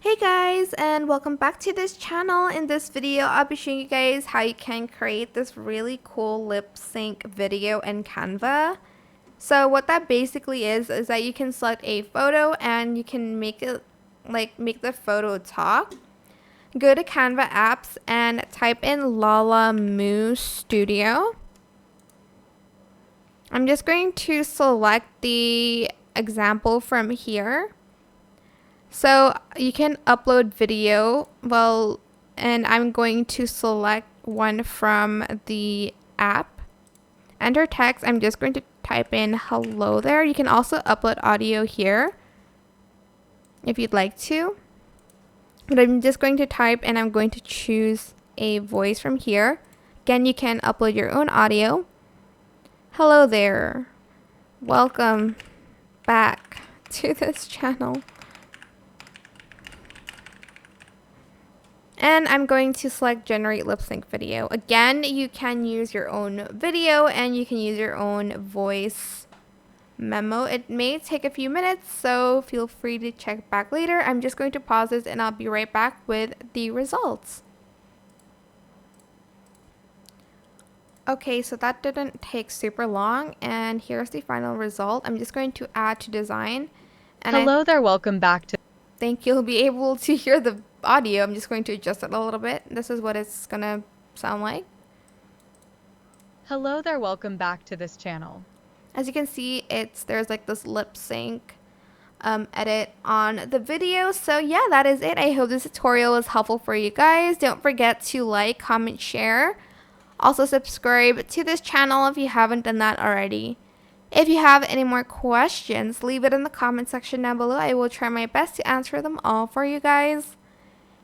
Hey guys, and welcome back to this channel. In this video, I'll be showing you guys how you can create this really cool lip sync video in Canva. So what that basically is that you can select a photo and you can make it make the photo talk. Go to Canva apps and type in Lala Moo Studio. I'm just going to select the example from here. So you can upload video, and I'm going to select one from the app. Enter text, I'm just going to type in hello there. You can also upload audio here if you'd like to. But I'm just going to type and I'm going to choose a voice from here. Again, you can upload your own audio. Hello there. Welcome back to this channel. And I'm going to select generate lip sync video. Again, you can use your own video and you can use your own voice memo. It may take a few minutes, so feel free to check back later. I'm just going to pause this and I'll be right back with the results. Okay, so that didn't take super long, and here's the final result. I'm just going to add to design. And Hello there, welcome back to... think you'll be able to hear the audio. I'm just going to adjust it a little bit. This is what it's gonna sound like. Hello there, welcome back to this channel. As you can see, there's like this lip sync edit on the video. So yeah, that is it. I hope this tutorial was helpful for you guys. Don't forget to like, comment, share. Also subscribe to this channel if you haven't done that already. If you have any more questions, leave it in the comment section down below. I will try my best to answer them all for you guys.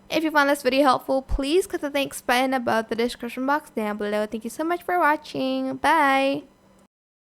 If you found this video helpful, please click the thanks button above the description box down below. Thank you so much for watching. Bye!